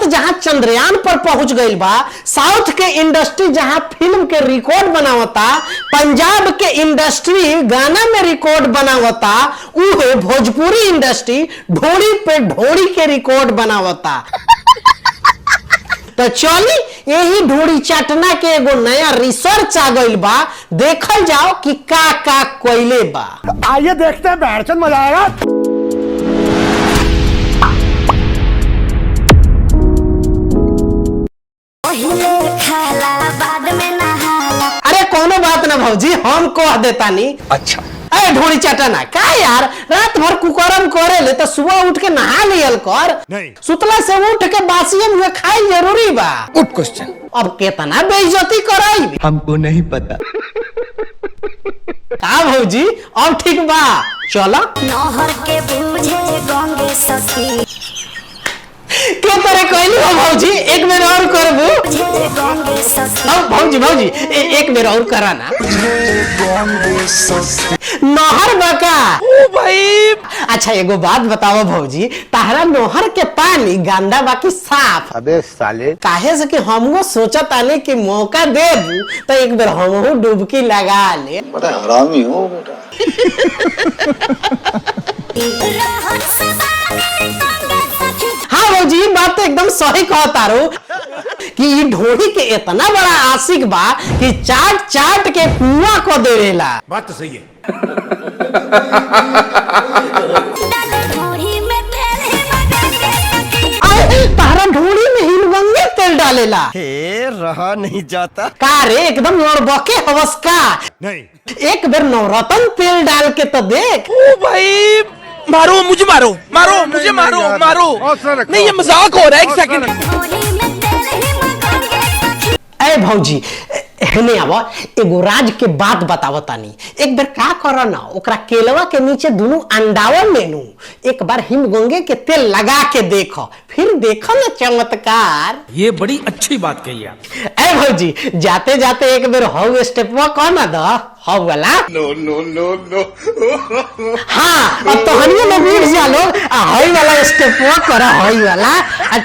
भारत जहां चंद्रयान पर पहुंच गई बा, साउथ के इंडस्ट्री जहां फिल्म के रिकॉर्ड बनावता, पंजाब के इंडस्ट्री गाना में रिकॉर्ड बनावता, उहे भोजपुरी इंडस्ट्री ढोड़ी पे ढोड़ी के रिकॉर्ड बनावता। तो चली यही ढोड़ी चाटना के एगो नया रिसर्च आ गइल बा, देखल जाओ कि का कोइले बा। आइए देखते हैं, बैठ मजा आएगा। अरे कोनो बात ना भौजी, हम कह देता नी। अच्छा अरे ढोड़ी चटना का यार, रात भर कुकरम करे ले तो सुबह उठ के नहा लियल कर। नहीं। सुतला से उठ के बासिये मुँह खाई जरूरी बा। Good question. अब केतना बेइज्जती कराई। हमको नहीं पता। का भौजी अब ठीक बा, चलो। नहर के बूझे गंगे सखी के तरह कहली हो भौजी, एक बेर और करबू। गंगे सखी अब भौजी भौजी एक बेर और करा ना। नहर बका ओ भाई। अच्छा एगो बात बताओ भौजी, ताहरा नहर के पानी गंदा बाकी साफ? अबे साले, काहे से कि हमको सोचत आने की मौका देबू तो एक बार हमहू डुबकी लगा ले। बड़ा हरामी हो बेटा। हाँ भौजी बात तो एकदम सही कहता रो कि ये ढोड़ी के इतना बड़ा आशिक बा कि चाट चाट के कुआं को दे रेला। बात तो सही है। तारा ढोड़ी में हिलवंगे तेल डालेला। हे रहा नहीं जाता। का रे एकदम लड़बके हवस का। नहीं। एक बार नवरत्न तेल डाल के तो देख। ओ भाई मारो मुझे, मारो मारो मुझे, मारो मारो। नहीं ये मजाक हो रहा है, एक सेकंड। अरे भौजी हेने आवा, एगो राज के बात बतावतानी। एक बार का करो ना, ओकरा केलवा के नीचे दोनों अंडावा मेनू एक बार हिमगंगे के तेल लगा के देखो, फिर देखो ना चमत्कार। ये बड़ी अच्छी बात कही आप। अरे भौजी जाते जाते एक बार हाउ स्टेपवा कौन द हाउ वाला। नो नो नो नो। हाँ अब तो हनियो लोग उठ जा लोग, हाई वाला स्टेपवा करा, हाई वाला।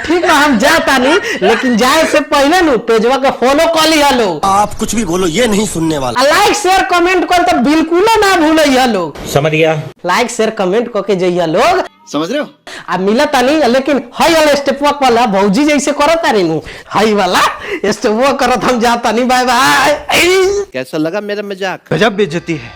ठीक है हम जाता नहीं, लेकिन जाए से पहले नु पेजवा के फॉलो कर लिया लोग। आप कुछ भी बोलो, ये नहीं सुनने वाला। लाइक शेयर कमेंट कर तो बिल्कुल ना भूलिए लोग। समझ गया। लाइक शेयर कमेंट करके जाइए लोग। समझ रहे हो? अब मिलता नहीं, लेकिन हाई वाला स्टेपवा वाला भौजी जैसे करता नहीं, हाई वाला स्टेपवा करत हम जाता नहीं। Bye bye. कैसा लगा मेरा मजाक? गजब बेइज्जती है।